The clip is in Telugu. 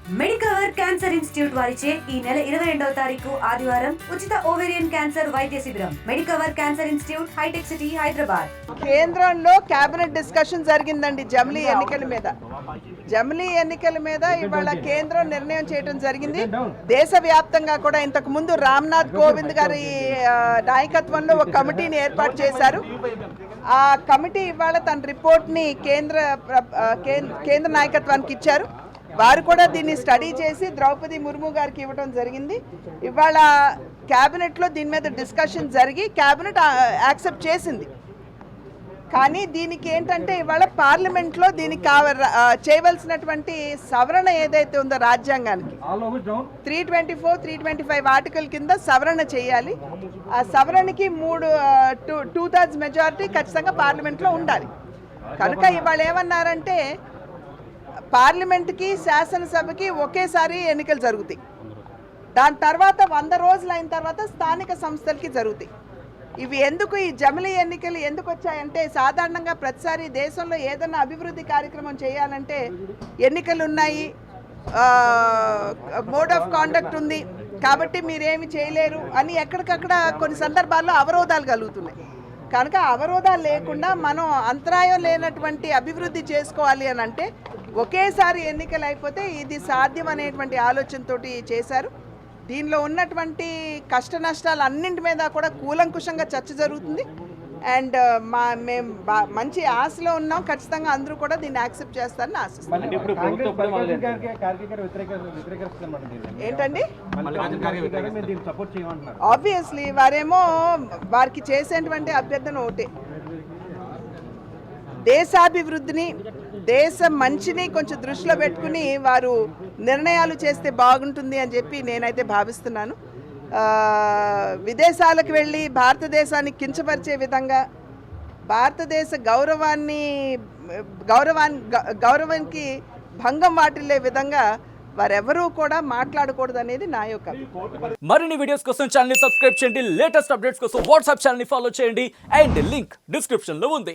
మెడికవర్ క్యాన్సర్ ఇన్స్టిట్యూట్ వారిచే ఈ నెల 22వ తారీఖు ఆదివారం ఉచిత ఓవేరియన్ క్యాన్సర్ వైద్య శిబిరం. మెడికవర్ క్యాన్సర్ ఇన్స్టిట్యూట్, హైటెక్ సిటీ, హైదరాబాద్. కేంద్రంలో కేబినెట్ డిస్కషన్ జరిగిందండి జమిలీ ఎన్నికల మీద ఇవాళ కేంద్రం నిర్ణయం చేయడం జరిగింది. దేశవ్యాప్తంగా కూడా ఇంతకు ముందు రామ్నాథ్ కోవింద్ గారి నాయకత్వంలో ఒక కమిటీని ఏర్పాటు చేశారు. ఆ కమిటీ ఇవాళ తన రిపోర్ట్ని కేంద్ర నాయకత్వానికి ఇచ్చారు. వారు కూడా దీన్ని స్టడీ చేసి ద్రౌపది ముర్ము గారికి ఇవ్వడం జరిగింది. ఇవాళ క్యాబినెట్లో దీని మీద డిస్కషన్ జరిగి క్యాబినెట్ యాక్సెప్ట్ చేసింది. కానీ దీనికి ఏంటంటే ఇవాళ పార్లమెంట్లో దీనికి చేయవలసినటువంటి సవరణ ఏదైతే ఉందో రాజ్యాంగానికి 324, 325 ఆర్టికల్ కింద సవరణ చేయాలి. ఆ సవరణకి 2/3 మెజారిటీ ఖచ్చితంగా పార్లమెంట్లో ఉండాలి. కనుక ఇవాళ ఏమన్నారంటే పార్లమెంట్కి శాసనసభకి ఒకేసారి ఎన్నికలు జరుగుతాయి. దాని తర్వాత 100 రోజులు అయిన తర్వాత స్థానిక సంస్థలకి జరుగుతాయి. ఇవి ఎందుకు, ఈ జమిలీ ఎన్నికలు ఎందుకు వచ్చాయంటే సాధారణంగా ప్రతిసారి దేశంలో ఏదైనా అభివృద్ధి కార్యక్రమం చేయాలంటే ఎన్నికలు ఉన్నాయి, మోడ్ ఆఫ్ కాండక్ట్ ఉంది కాబట్టి మీరేమి చేయలేరు అని ఎక్కడికక్కడ కొన్ని సందర్భాల్లో అవరోధాలు కలుగుతున్నాయి. కనుక అవరోధాలు లేకుండా మనం అంతరాయం లేనటువంటి అభివృద్ధి చేసుకోవాలి అని అంటే ఒకేసారి ఎన్నికలు అయిపోతే ఇది సాధ్యం అనేటువంటి ఆలోచనతోటి చేశారు. దీనిలో ఉన్నటువంటి కష్ట నష్టాలు అన్నింటి మీద కూడా కూలంకుషంగా చర్చ జరుగుతుంది. అండ్ మేము మంచి ఆశలో ఉన్నాం. ఖచ్చితంగా అందరూ కూడా దీన్ని యాక్సెప్ట్ చేస్తారని ఆశిస్తున్నాం. ఏంటండి, ఆబ్వియస్లీ వారేమో వారికి చేసేటువంటి అభ్యర్థన ఒకటే, దేశాభివృద్ధిని, దేశ మంచిని కొంచెం దృష్టిలో పెట్టుకుని వారు నిర్ణయాలు చేస్తే బాగుంటుంది అని చెప్పి నేనైతే భావిస్తున్నాను. విదేశాలకు వెళ్ళి భారతదేశాన్ని కించపరిచే విధంగా, భారతదేశ గౌరవానికి భంగం వాటిల్లే విధంగా వారెవరూ కూడా మాట్లాడకూడదు అనేది నా యొక్క అభిప్రాయం. మరిన్ని వీడియోస్ కోసం ఛానల్ ని సబ్స్క్రైబ్ చేయండి, లేటెస్ట్ అప్డేట్స్ కోసం వాట్సాప్ ఛానల్ ని ఫాలో చేయండి అండ్ లింక్ డిస్క్రిప్షన్ లో ఉంది.